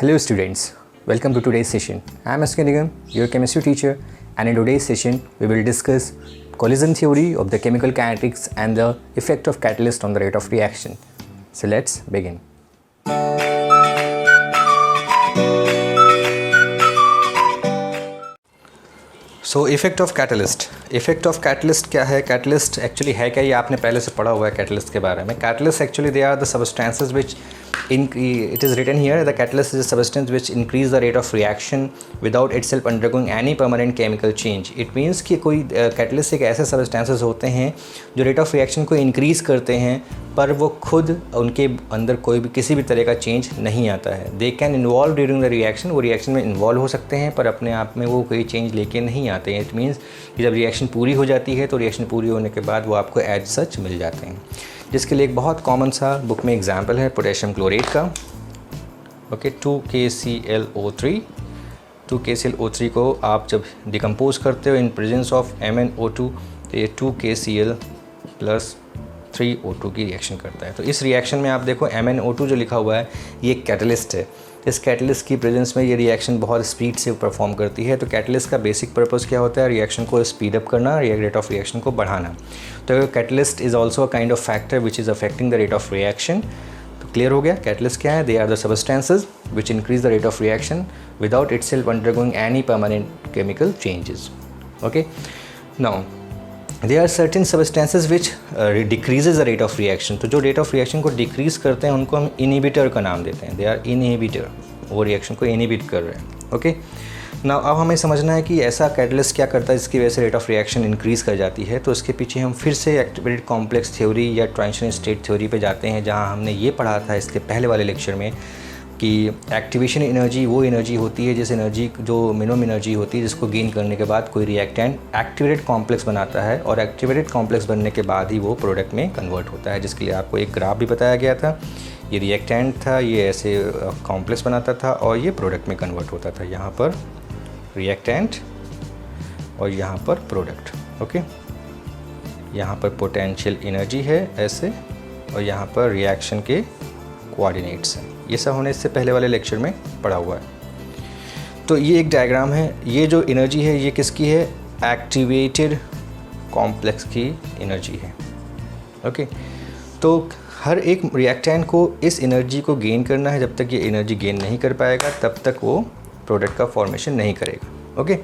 Hello students, welcome to today's session. I am S.K. Nigam, your chemistry teacher, and in today's session we will discuss collision theory of the chemical kinetics and the effect of catalyst on the rate of reaction. So let's begin. So effect of catalyst क्या है? Catalyst actually है क्या, ये आपने पहले से पढ़ा हुआ है कैटलिस्ट के बारे में. Catalyst actually they are the substances which it is written here, the catalyst is a substance which increase the rate of reaction without itself undergoing any permanent chemical change. It means कि कोई catalyst एक ऐसे substances होते हैं जो rate of reaction को increase करते हैं पर वो खुद उनके अंदर कोई भी किसी भी तरह का change नहीं आता है. They can involve during the reaction, वो reaction में involve हो सकते हैं पर अपने आप में वो कोई change लेके नहीं आते हैं. It means कि जब reaction पूरी हो जाती है तो reaction पूरी होने के बाद वो आपको as such मिल जाते हैं. जिसके लिए एक बहुत कॉमन सा बुक में एग्जाम्पल है पोटेशियम क्लोरेट का. Okay, 2KClO3. 2KClO3 को आप जब डिकम्पोज करते हो इन प्रेजेंस ऑफ MnO2 तो ये 2KCl + 3O2 की रिएक्शन करता है. तो इस रिएक्शन में आप देखो MnO2 जो लिखा हुआ है ये कैटलिस्ट है. इस कैटलिस्ट की प्रेजेंस में ये रिएक्शन बहुत स्पीड से परफॉर्म करती है. तो कैटलिस्ट का बेसिक पर्पस क्या होता है? रिएक्शन को स्पीड अप करना, रेट ऑफ रिएक्शन को बढ़ाना. तो catalyst is also a kind of factor which is affecting the rate of reaction. तो क्लियर हो गया कैटलिस्ट क्या है? They are the substances which increase the rate of reaction without itself undergoing any permanent chemical changes. Okay, now there are certain substances which decreases the rate of reaction. तो जो rate of reaction को decrease करते हैं उनको हम inhibitor का नाम देते हैं. they are inhibitor, वो reaction को inhibit कर रहे हैं. ओके, now अब हमें समझना है कि ऐसा catalyst क्या करता है जिसकी वजह से rate of reaction increase कर जाती है. तो इसके पीछे हम फिर से activated complex theory या transition state theory पे जाते हैं जहाँ हमने ये पढ़ा था इसके पहले वाले लेक्चर में कि एक्टिवेशन एनर्जी वो एनर्जी होती है जिस एनर्जी जो मिनिमम एनर्जी होती है जिसको गेन करने के बाद कोई रिएक्टेंट एक्टिवेटेड कॉम्प्लेक्स बनाता है और एक्टिवेटेड कॉम्प्लेक्स बनने के बाद ही वो प्रोडक्ट में कन्वर्ट होता है. जिसके लिए आपको एक ग्राफ भी बताया गया था. ये रिएक्टेंट था, ये ऐसे कॉम्प्लेक्स बनाता था और ये प्रोडक्ट में कन्वर्ट होता था. यहाँ पर रिएक्टेंट और यहाँ पर प्रोडक्ट. ओके, यहाँ पर पोटेंशियल एनर्जी है ऐसे और यहाँ पर रिएक्शन के कोऑर्डिनेट्स हैं. ये सब हमने इससे पहले वाले लेक्चर में पढ़ा हुआ है. तो ये एक डायग्राम है. ये जो एनर्जी है ये किसकी है? एक्टिवेटेड कॉम्प्लेक्स की एनर्जी है. ओके, तो हर एक रिएक्टेंट को इस एनर्जी को गेन करना है. जब तक ये एनर्जी गेन नहीं कर पाएगा तब तक वो प्रोडक्ट का फॉर्मेशन नहीं करेगा. ओके,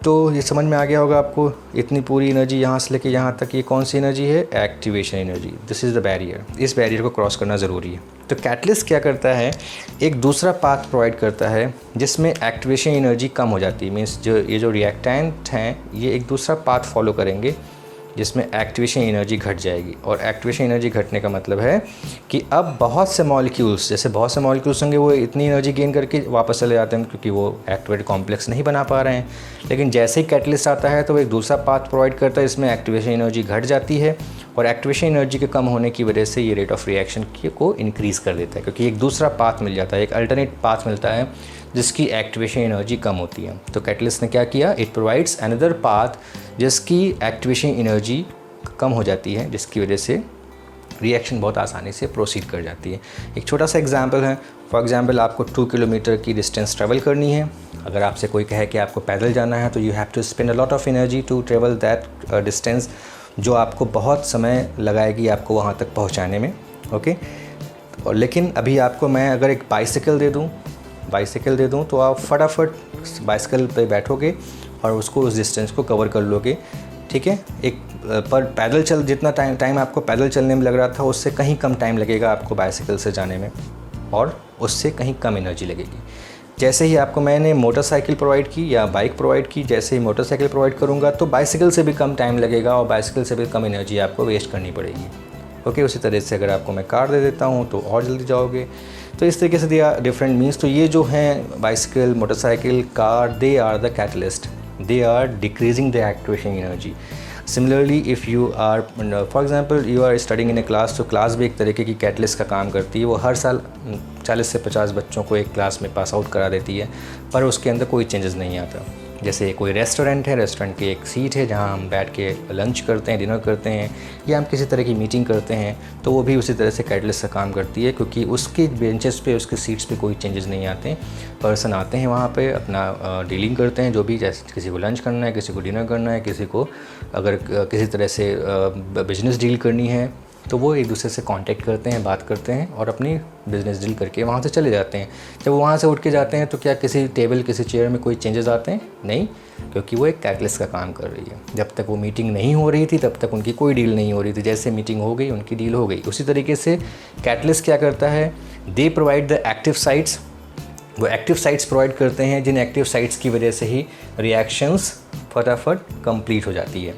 तो ये समझ में आ गया होगा आपको. इतनी पूरी एनर्जी यहाँ से लेके यहाँ तक ये कौन सी एनर्जी है? Activation energy. This is the barrier. इस बैरियर को क्रॉस करना ज़रूरी है. तो कैटलिस्ट क्या करता है? एक दूसरा पाथ प्रोवाइड करता है जिसमें एक्टिवेशन एनर्जी कम हो जाती है. मीन्स जो ये जो रिएक्टेंट हैं ये एक दूसरा पाथ फॉलो करेंगे जिसमें एक्टिवेशन एनर्जी घट जाएगी. और एक्टिवेशन एनर्जी घटने का मतलब है कि अब बहुत से मॉलिक्यूल्स, जैसे बहुत से मॉलिक्यूल्स होंगे वो इतनी एनर्जी गेन करके वापस चले जाते हैं क्योंकि वो एक्टिवेटेड कॉम्प्लेक्स नहीं बना पा रहे हैं. लेकिन जैसे ही कैटलिस्ट आता है तो वो एक दूसरा पाथ प्रोवाइड करता है इसमें एक्टिवेशन एनर्जी घट जाती है और एक्टिवेशन एनर्जी के कम होने की वजह से ये रेट ऑफ रिएक्शन को इंक्रीज़ कर देता है क्योंकि एक दूसरा पाथ मिल जाता है, एक अल्टरनेट पाथ मिलता है जिसकी एक्टिवेशन एनर्जी कम होती है. तो कैटलिस्ट ने क्या किया? इट प्रोवाइड्स अनदर पाथ जिसकी एक्टिवेशन एनर्जी कम हो जाती है जिसकी वजह से रिएक्शन बहुत आसानी से प्रोसीड कर जाती है. एक छोटा सा एग्जांपल है. फॉर एग्जांपल आपको 2 किलोमीटर की डिस्टेंस ट्रैवल करनी है. अगर आपसे कोई कहे कि आपको पैदल जाना है तो you have to spend a lot of energy to travel that distance, जो आपको बहुत समय लगाएगी आपको वहाँ तक पहुँचाने में. ओके, और लेकिन अभी आपको मैं अगर एक बाइसिकल दे दूँ तो आप फटाफट बाइसिकल पे बैठोगे और उसको उस डिस्टेंस को कवर कर लोगे. ठीक है, एक पर पैदल चल जितना टाइम आपको पैदल चलने में लग रहा था उससे कहीं कम टाइम लगेगा आपको बाइसिकल से जाने में और उससे कहीं कम एनर्जी लगेगी. जैसे ही आपको मैंने मोटरसाइकिल प्रोवाइड की या बाइक प्रोवाइड की, जैसे ही मोटरसाइकिल प्रोवाइड करूँगा तो बाइसिकल से भी कम टाइम लगेगा और बाइसिकल से भी कम एनर्जी आपको वेस्ट करनी पड़ेगी. ओके, उसी तरह से अगर आपको मैं कार दे देता हूँ तो और जल्दी जाओगे. तो इस तरीके से दिया डिफरेंट मीन्स. तो ये जो हैं bicycle, motorcycle, car, they are the catalyst. They are decreasing the activation energy. Similarly if you are for example you are studying in a class, तो क्लास भी एक तरीके की कैटलिस्ट का काम करती है. वो हर साल 40 से 50 बच्चों को एक क्लास में पास आउट करा देती है पर उसके अंदर कोई चेंजेस नहीं आता. जैसे कोई रेस्टोरेंट है, रेस्टोरेंट की एक सीट है जहाँ हम बैठ के लंच करते हैं, डिनर करते हैं, या हम किसी तरह की मीटिंग करते हैं, तो वो भी उसी तरह से कैटलिस्ट का काम करती है, क्योंकि उसके बेंचेस पे, उसके सीट्स पे कोई चेंजेस नहीं आते हैं। पर्सन आते हैं वहाँ पे, अपना डीलिंग करते हैं, जो भी, जैसे किसी को लंच करना है, किसी को डिनर करना है, किसी को अगर किसी तरह से बिजनेस डील करनी है, तो वो एक दूसरे से कांटेक्ट करते हैं, बात करते हैं और अपनी बिज़नेस डील करके वहाँ से चले जाते हैं। जब वो वहाँ से उठ के जाते हैं तो क्या किसी टेबल, किसी चेयर में कोई चेंजेस आते हैं? नहीं, क्योंकि वो एक कैटलिस्ट का काम कर रही है। जब तक वो मीटिंग नहीं हो रही थी तब तक उनकी कोई डील नहीं हो रही थी, जैसे मीटिंग हो गई उनकी डील हो गई। उसी तरीके से कैटलिस्ट क्या करता है, they provide the active sites, वो एक्टिव साइट्स प्रोवाइड करते हैं, जिन एक्टिव साइट्स की वजह से ही रिएक्शंस फटाफट कंप्लीट हो जाती है।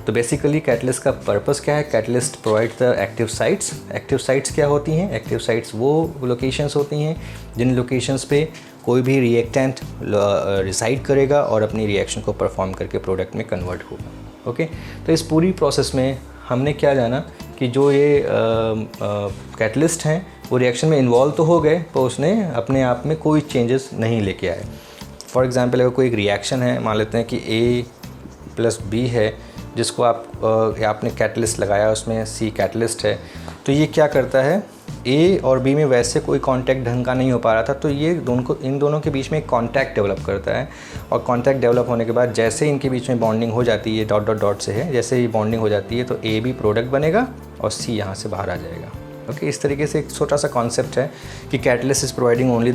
तो बेसिकली कैटलिस्ट का पर्पस क्या है? Catalyst provide the active sites. Active sites क्या होती हैं? एक्टिव साइट्स वो लोकेशंस होती हैं जिन लोकेशंस पे कोई भी रिएक्टेंट रिसाइड करेगा और अपनी रिएक्शन को परफॉर्म करके प्रोडक्ट में कन्वर्ट होगा। ओके, तो इस पूरी प्रोसेस में हमने क्या जाना कि जो ये कैटलिस्ट हैं वो रिएक्शन में इन्वॉल्व तो हो गए, पर उसने अपने आप में कोई चेंजेस नहीं लेके आए। फॉर एग्जांपल अगर कोई एक रिएक्शन है, मान लेते हैं कि A+B है, जिसको आपने कैटलिस्ट लगाया, उसमें C कैटलिस्ट है, तो ये क्या करता है, A और B में वैसे कोई कांटेक्ट ढंग का नहीं हो पा रहा था, तो ये इन दोनों के बीच में एक कांटेक्ट डेवलप करता है, और कांटेक्ट डेवलप होने के बाद जैसे इनके बीच में बॉन्डिंग हो जाती है, डॉट डॉट डॉट से है, जैसे ही बॉन्डिंग हो जाती है तो AB प्रोडक्ट बनेगा और C यहाँ से बाहर आ जाएगा। ओके, इस तरीके से एक छोटा सा कॉन्सेप्ट है कि catalyst is providing only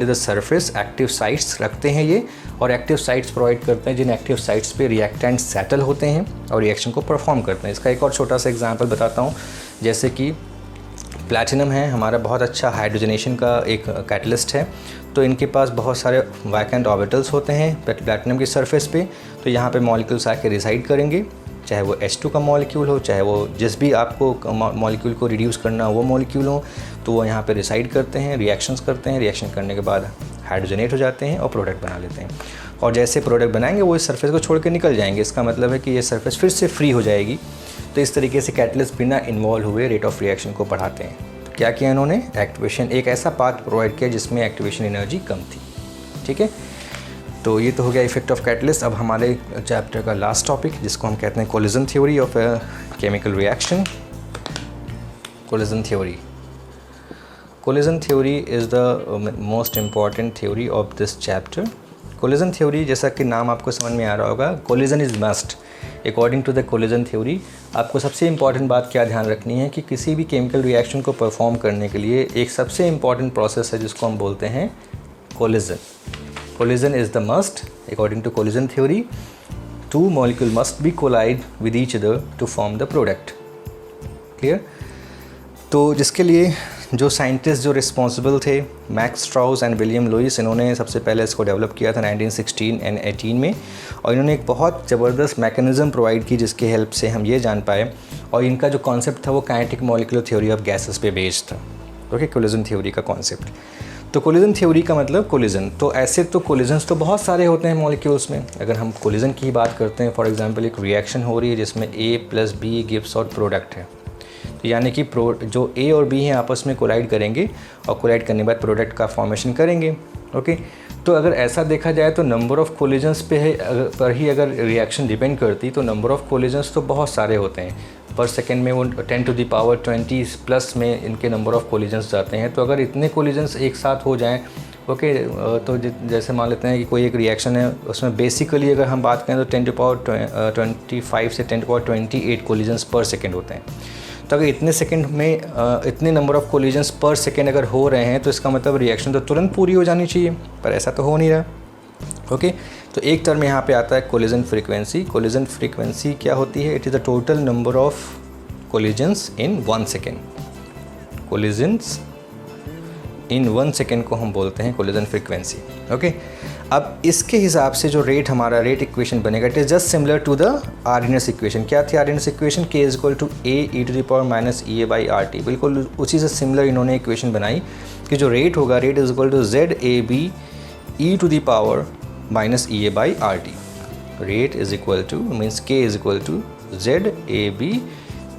the surface, active sites रखते हैं ये, और एक्टिव साइट्स प्रोवाइड करते हैं जिन एक्टिव साइट्स पे रिएक्टेंट सेटल होते हैं और रिएक्शन को परफॉर्म करते हैं। इसका एक और छोटा सा एग्जांपल बताता हूँ, जैसे कि प्लैटिनम है हमारा, बहुत अच्छा हाइड्रोजनेशन का एक कैटलिस्ट है, तो इनके पास बहुत सारे वैकेंट ऑर्बिटल्स होते हैं प्लैटिनम की सरफेस पे, तो यहाँ पे मॉलिक्यूल्स आके रिसाइड करेंगे, चाहे वो H2 का मॉलिक्यूल हो, चाहे वो जिस भी आपको मॉलिक्यूल को रिड्यूस करना हो वो मॉलिक्यूल हो, तो वो यहाँ पे रिसाइड करते हैं, रिएक्शंस करते हैं, रिएक्शन करने के बाद हाइड्रोजनेट हो जाते हैं और प्रोडक्ट बना लेते हैं। और जैसे प्रोडक्ट बनाएंगे वो इस सरफेस को छोड़ के निकल जाएंगे, इसका मतलब है कि ये सरफेस फिर से फ्री हो जाएगी। तो इस तरीके से कैटलिस्ट बिना इन्वॉल्व हुए रेट ऑफ रिएक्शन को बढ़ाते हैं। तो क्या किया इन्होंने, एक्टिवेशन, एक ऐसा पाथ प्रोवाइड किया जिसमें एक्टिवेशन एनर्जी कम थी। ठीक है, तो ये तो हो गया इफेक्ट ऑफ कैटलिस्ट। अब हमारे चैप्टर का लास्ट टॉपिक, जिसको हम कहते हैं collision theory of a chemical reaction. Collision theory, collision theory is the most important theory of this chapter. Collision theory, जैसा कि नाम आपको समझ में आ रहा होगा, collision is must. According to the collision theory आपको सबसे इम्पॉर्टेंट बात क्या ध्यान रखनी है कि किसी भी केमिकल रिएक्शन को परफॉर्म करने के लिए एक सबसे इम्पॉर्टेंट प्रोसेस है जिसको हम बोलते हैं collision. Collision is the must. According to collision theory, two molecules must be collide with each other to form the product. Clear? तो जिसके लिए जो साइंटिस्ट जो रिस्पॉन्सिबल थे, Max Strauss and William Lewis, इन्होंने सबसे पहले इसको डेवलप किया था 1916 एंड 18 में, और इन्होंने एक बहुत ज़बरदस्त मैकेनिज़्म प्रोवाइड की जिसके हेल्प से हम ये जान पाए, और इनका जो कॉन्सेप्ट था वो kinetic molecular theory of gases पे बेस्ड था। ओके, कोलिजन थ्योरी का कॉन्सेप्ट। तो कोलिजन थ्योरी का मतलब कोलिजन, तो ऐसे तो कोलिजन्स तो बहुत सारे होते हैं मॉलिक्यूल्स में। अगर हम कोलिजन की बात करते हैं, फॉर एग्जांपल एक रिएक्शन हो रही है जिसमें A+B गिव्स और प्रोडक्ट है, तो यानी कि जो A और B हैं आपस में कोलाइड करेंगे और कोलाइड करने के बाद प्रोडक्ट का फॉर्मेशन करेंगे। ओके, तो अगर ऐसा देखा जाए तो नंबर ऑफ़ कोलिजन्स पर ही अगर रिएक्शन डिपेंड करती तो नंबर ऑफ़ कोलिजन्स तो बहुत सारे होते हैं। पर सेकेंड में वो 10⁻20 प्लस में इनके नंबर ऑफ़ कोलिजन्स जाते हैं। तो अगर इतने कोलिजन्स एक साथ हो जाएं, ओके, तो जैसे मान लेते हैं कि कोई एक रिएक्शन है, उसमें बेसिकली अगर हम बात करें तो 10⁻25 से 10⁻28 कोलिजन्स पर सेकेंड होते हैं। तो अगर इतने सेकंड में इतने नंबर ऑफ़ कोलिजन्स पर सेकेंड अगर हो रहे हैं तो इसका मतलब रिएक्शन तो तुरंत पूरी हो जानी चाहिए, पर ऐसा तो हो नहीं रहा। ओके, तो एक टर्म यहाँ पे आता है कोलिजन फ्रीक्वेंसी। कोलिजन फ्रीक्वेंसी क्या होती है? It is the total number of collisions in 1 second. Collisions in 1 second को हम बोलते हैं कोलिजन फ्रीक्वेंसी। ओके, अब इसके हिसाब से जो रेट हमारा रेट इक्वेशन बनेगा, it is just similar to the Arrhenius equation. क्या थी आर्डिनस इक्वेशन? K = A e⁻−EA/RT। बिल्कुल उसी से सिमिलर इन्होंने इक्वेशन बनाई कि जो रेट होगा, rate is equal to ZAB e⁻−EA/RT। Rate is equal to means K is equal to ZAB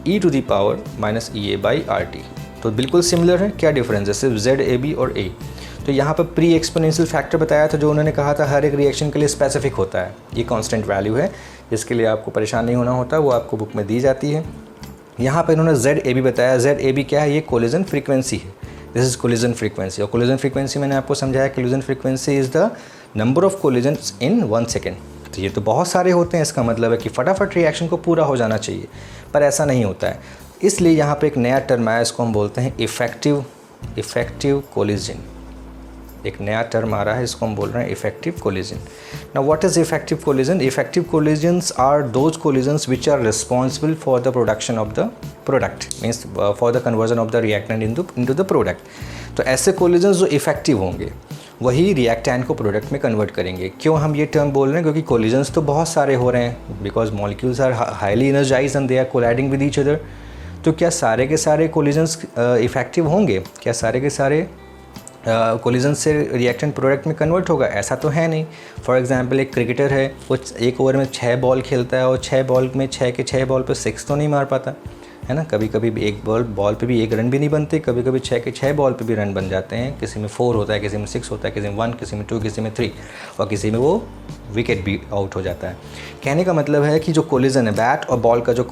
e⁻−EA/RT। तो बिल्कुल सिमिलर है। क्या डिफरेंस है? सिर्फ ZAB और A। तो तो यहाँ पर प्री एक्सपोनेंशियल फैक्टर बताया था जो उन्होंने कहा था हर एक रिएक्शन के लिए स्पेसिफिक होता है, ये कांस्टेंट वैल्यू है जिसके लिए आपको परेशान नहीं होना होता, वो आपको बुक में दी जाती है। यहाँ पर इन्होंने ZAB बताया, ZAB क्या है, ये कोलिजन फ्रीक्वेंसी है, दिस इज़ कोलिजन फ्रीक्वेंसी। और कोलिजन फ्रीक्वेंसी मैंने आपको समझाया, collision frequency is the number of collisions in 1 second. तो ये तो बहुत सारे होते हैं, इसका मतलब है कि फटाफट रिएक्शन को पूरा हो जाना चाहिए, पर ऐसा नहीं होता है। इसलिए यहाँ पे एक नया टर्म आया, इसको हम बोलते हैं इफ़ेक्टिव कोलिजन। एक नया टर्म आ रहा है, इसको हम बोल रहे हैं effective collision. Now what is effective collision? Effective collisions are those collisions which are responsible for the production of the product, means for the conversion of the reactant into the product. तो ऐसे collisions जो effective होंगे वही reactant को product में convert करेंगे। क्यों हम ये टर्म बोल रहे हैं? क्योंकि कोलिजन्स तो बहुत सारे हो रहे हैं, because molecules are highly energized and they are colliding with each other. तो क्या सारे के सारे कोलिजन्स इफ़ेक्टिव होंगे? क्या सारे के सारे कोलिजन से रिएक्टेंट प्रोडक्ट में कन्वर्ट होगा? ऐसा तो है नहीं। फॉर एग्जांपल एक क्रिकेटर है, वो एक ओवर में 6 बॉल खेलता है और 6 बॉल में 6 के 6 बॉल पे 6 तो नहीं मार पाता है ना। कभी कभी एक बॉल पे भी 1 रन भी नहीं बनते, कभी कभी 6 के 6 बॉल पे भी रन बन जाते हैं। किसी में 4 होता है, किसी में 6 होता है, किसी में 1, किसी में 2, किसी में 3 और किसी में वो विकेट भी आउट हो जाता है। कहने का मतलब है कि जो कोलिजन है, बैट और बॉल का जो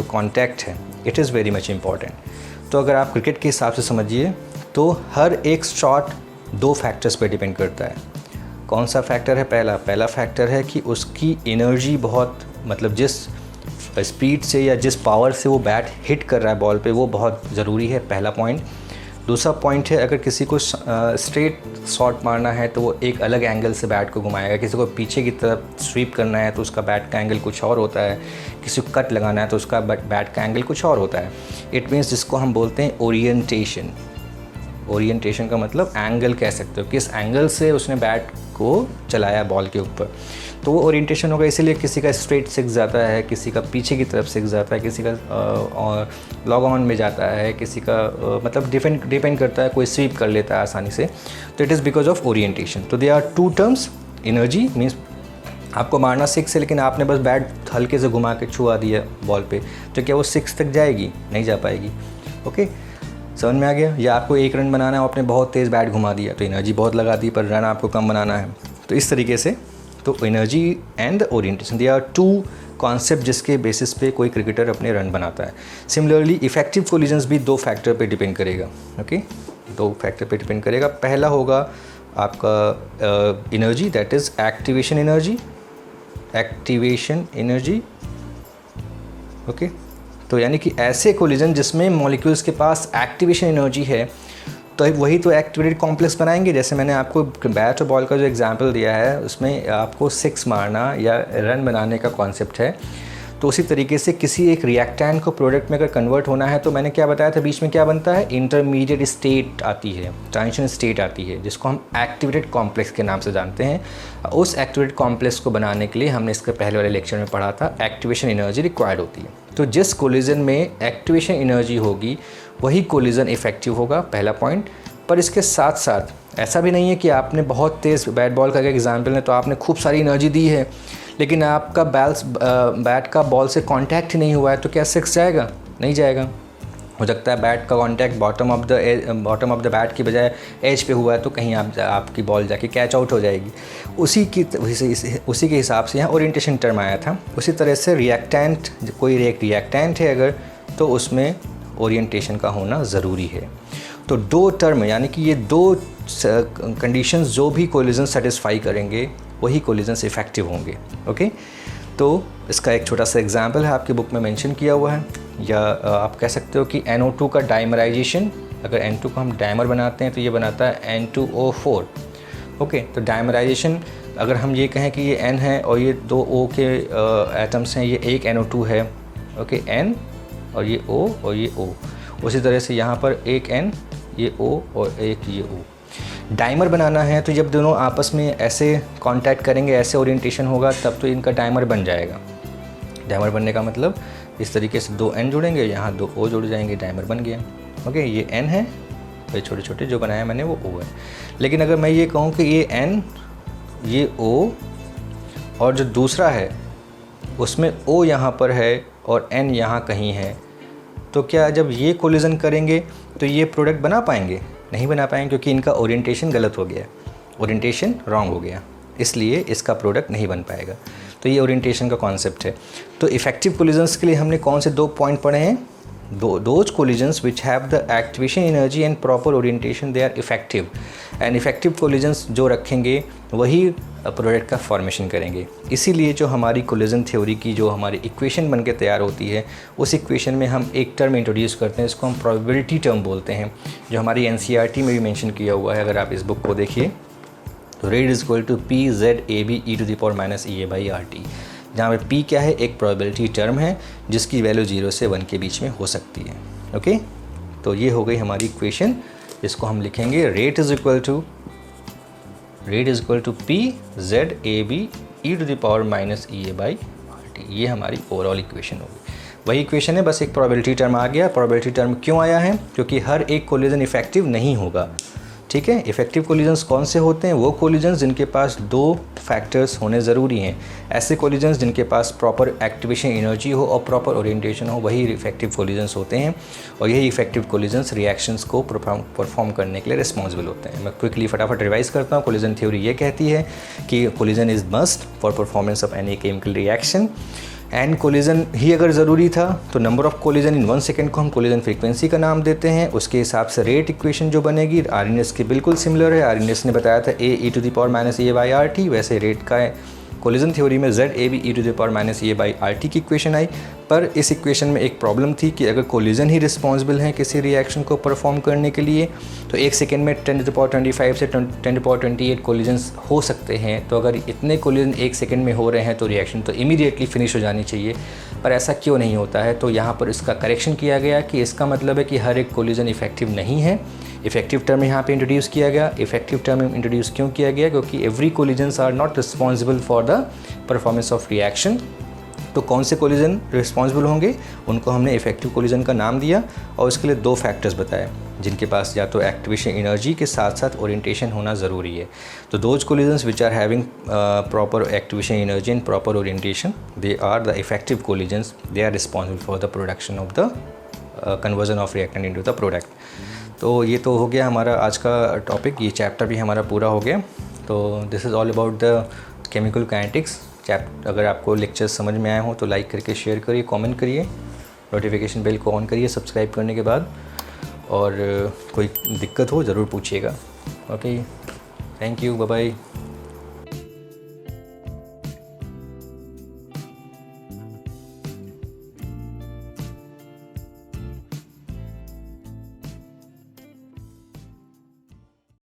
कॉन्टैक्ट है, it is very much important. तो अगर आप क्रिकेट के हिसाब से समझिए तो हर एक शॉट 2 फैक्टर्स पे डिपेंड करता है। कौन सा फैक्टर है? पहला फैक्टर है कि उसकी एनर्जी बहुत, मतलब जिस स्पीड से या जिस पावर से वो बैट हिट कर रहा है बॉल पे, वो बहुत ज़रूरी है, पहला पॉइंट। दूसरा पॉइंट है, अगर किसी को स्ट्रेट शॉट मारना है तो वो एक अलग एंगल से बैट को घुमाएगा। किसी को पीछे की तरफ स्वीप करना है तो उसका बैट का एंगल कुछ और होता है। किसी को कट लगाना है तो उसका बैट का एंगल कुछ और होता है। इट मीन्स जिसको हम बोलते हैं ओरिएंटेशन। ओरिएंटेशन का मतलब एंगल कह सकते हो, किस एंगल से उसने बैट को चलाया बॉल के ऊपर, तो वो ओरिएंटेशन होगा। इसीलिए किसी का स्ट्रेट सिक्स जाता है, किसी का पीछे की तरफ सिक्स जाता है, किसी का लॉग ऑन में जाता है, किसी का मतलब डिपेंड करता है, कोई स्वीप कर लेता है आसानी से। तो it is because of orientation. तो they are 2 terms. Energy means आपको मारना 6 है, लेकिन आपने बस बैट हल्के से घुमा के छुआ दिया बॉल पे, तो क्या वो 6 तक जाएगी? नहीं जा पाएगी। ओके, समझ में आ गया? या आपको 1 रन बनाना है, आपने बहुत तेज़ बैट घुमा दिया तो एनर्जी बहुत लगा दी, पर रन आपको कम बनाना है। तो इस तरीके से तो energy and orientation, they are 2 concept जिसके बेसिस पे कोई क्रिकेटर अपने रन बनाता है। सिमिलरली इफ़ेक्टिव कोलिजन्स भी 2 फैक्टर पे डिपेंड करेगा। ओके, 2 फैक्टर पे डिपेंड करेगा। पहला होगा आपका energy, that is activation energy. Okay, तो यानी कि ऐसे कोलिजन जिसमें मॉलिक्यूल्स के पास एक्टिवेशन एनर्जी है, तो वही तो एक्टिवेटेड कॉम्प्लेक्स बनाएंगे। जैसे मैंने आपको बैट और बॉल का जो एग्जांपल दिया है, उसमें आपको 6 मारना या रन बनाने का कॉन्सेप्ट है। तो उसी तरीके से किसी एक रिएक्टेंट को प्रोडक्ट में अगर कन्वर्ट होना है, तो मैंने क्या बताया था बीच में क्या बनता है? इंटरमीडिएट स्टेट आती है, ट्रांजिशन स्टेट आती है, जिसको हम एक्टिवेटेड कॉम्प्लेक्स के नाम से जानते हैं। उस एक्टिवेटेड कॉम्प्लेक्स को बनाने के लिए हमने इसके पहले वाले लेक्चर में पढ़ा था, एक्टिवेशन एनर्जी रिक्वायर्ड होती है। तो जिस कोलिजन में एक्टिवेशन एनर्जी होगी वही कोलिजन इफेक्टिव होगा, पहला पॉइंट। पर इसके साथ साथ ऐसा भी नहीं है कि आपने बहुत तेज़ बैट बॉल का एग्जाम्पल है तो आपने खूब सारी एनर्जी दी है, लेकिन आपका बैट का बॉल से कांटेक्ट ही नहीं हुआ है, तो क्या 6 जाएगा? नहीं जाएगा। हो सकता है बैट का contact bottom of the bat की बजाय एज पे हुआ है, तो कहीं आपकी बॉल जाके कैच आउट हो जाएगी। उसी के हिसाब से यहाँ ओरिएंटेशन टर्म आया था। उसी तरह से रिएक्टेंट, कोई रिएक्टेंट है अगर, तो उसमें ओरिएंटेशन का होना ज़रूरी है। तो 2 टर्म, यानी कि ये 2 कंडीशंस जो भी कोलिजन सेटिस्फाई करेंगे वही कोलिजन्स इफ़ेक्टिव होंगे। ओके, तो इसका एक छोटा सा एग्जांपल है, आपकी बुक में मेंशन किया हुआ है। या आप कह सकते हो कि NO2 का डाइमराइजेशन, अगर N2 को हम डाइमर बनाते हैं तो ये बनाता है N2O4। ओके, तो डाइमराइजेशन अगर हम ये कहें कि ये N है और ये 2 O के एटम्स हैं, ये एक NO2 है। ओके, N और ये O और ये O। उसी तरह से यहाँ पर एक N, ये O और एक ये O। डाइमर बनाना है तो जब दोनों आपस में ऐसे कांटेक्ट करेंगे, ऐसे ओरिएंटेशन होगा, तब तो इनका डाइमर बन जाएगा। डाइमर बनने का मतलब इस तरीके से 2 N जुड़ेंगे, यहाँ 2 O जुड़ जाएंगे, डाइमर बन गया। ओके, ये N है, ये छोटे छोटे जो बनाया मैंने वो O है। लेकिन अगर मैं ये कहूँ कि ये N, ये O और जो दूसरा है उसमें O यहाँ पर है और N यहाँ कहीं है, तो क्या जब ये कोलिजन करेंगे तो ये प्रोडक्ट बना पाएंगे? नहीं बना पाएंगे क्योंकि इनका ओरिएंटेशन गलत हो गया, ओरिएंटेशन रॉन्ग हो गया, इसलिए इसका प्रोडक्ट नहीं बन पाएगा। तो ये ओरिएंटेशन का कॉन्सेप्ट है। तो इफेक्टिव कोलिजन्स के लिए हमने कौन से 2 पॉइंट पढ़े हैं? Those collisions which have the activation energy and proper orientation they are effective, and effective collisions जो रखेंगे वही प्रोडक्ट का फॉर्मेशन करेंगे। इसीलिए जो हमारी कोलिजन थ्योरी की जो हमारी इक्वेशन बन के तैयार होती है, उस इक्वेशन में हम एक टर्म इंट्रोड्यूस करते हैं, इसको हम प्रोबेबिलिटी टर्म बोलते हैं, जो हमारी एनसीईआरटी में भी मेंशन किया हुआ है। अगर आप इस बुक को देखिए तो rate is equal to P Z A B E to the power minus E A by R T, जहाँ पे पी क्या है? एक प्रोबेबिलिटी टर्म है जिसकी वैल्यू 0 से 1 के बीच में हो सकती है। ओके, तो ये हो गई हमारी इक्वेशन, इसको हम लिखेंगे rate is equal to P Z A B E to the power minus E A by R T. ये हमारी ओवरऑल इक्वेशन होगी। वही इक्वेशन है, बस एक प्रोबेबिलिटी टर्म आ गया। प्रोबेबिलिटी टर्म क्यों आया है? क्योंकि हर एक कोलिजन इफेक्टिव नहीं होगा। ठीक है, इफेक्टिव कोलिजन्स कौन से होते हैं? वो कोलिजन्स जिनके पास 2 फैक्टर्स होने ज़रूरी हैं। ऐसे कोलिजन्स जिनके पास प्रॉपर एक्टिवेशन एनर्जी हो और प्रॉपर ओरिएंटेशन हो, वही इफेक्टिव कोलिजन्स होते हैं। और यही इफेक्टिव कोलिजन्स रिएक्शंस को परफॉर्म करने के लिए रिस्पॉन्सिबल होते हैं। मैं क्विकली फटाफट रिवाइज करता हूँ। कोलिजन थ्योरी ये कहती है कि collision is must for performance of any chemical reaction, and collision ही अगर ज़रूरी था तो number of collision in 1 second को हम कोलिजन फ्रीक्वेंसी का नाम देते हैं। उसके हिसाब से रेट इक्वेशन जो बनेगी आरएनएस की बिल्कुल सिमिलर है। आरएनएस ने बताया था A e to the power minus A by R T, वैसे रेट का है कोलिजन थ्योरी में Z A B E to the power minus A by R T की इक्वेशन आई। पर इस इक्वेशन में एक प्रॉब्लम थी कि अगर कोलिजन ही रिस्पॉन्सिबल है किसी रिएक्शन को परफॉर्म करने के लिए, तो 1 सेकेंड में 10 टू द पावर 25 से 10 टू द पावर 28 कोलिजन्स हो सकते हैं। तो अगर इतने कोलिजन 1 सेकेंड में हो रहे हैं तो रिएक्शन तो इमीडिएटली फिनिश हो जानी चाहिए, पर ऐसा क्यों नहीं होता है? तो यहाँ पर इसका करेक्शन किया गया कि इसका मतलब है कि हर एक कोलिजन इफेक्टिव नहीं है। इफेक्टिव टर्म यहाँ पे इंट्रोड्यूस किया गया। इफेक्टिव टर्म इंट्रोड्यूस क्यों किया गया? क्योंकि every collisions are not responsible for the performance of reaction. तो कौन से कोलिजन रिस्पॉन्सिबल होंगे, उनको हमने इफेक्टिव कोलिजन का नाम दिया, और इसके लिए 2 फैक्टर्स बताए जिनके पास या तो एक्टिवेशन एनर्जी के साथ साथ ओरिएंटेशन होना ज़रूरी है। तो those collisions which are having proper activation energy and proper orientation, they are the effective collisions, they are responsible for the production of the conversion of reactant into the product. तो ये तो हो गया हमारा आज का टॉपिक, ये chapter भी हमारा पूरा हो गया। तो this is all about the chemical kinetics chapter. अगर आपको लेक्चर्स समझ में आए हों तो लाइक करके शेयर करिए, कमेंट करिए, नोटिफिकेशन बेल को ऑन करिए सब्सक्राइब करने के बाद, और कोई दिक्कत हो ज़रूर पूछिएगा। Okay, thank you, bye bye.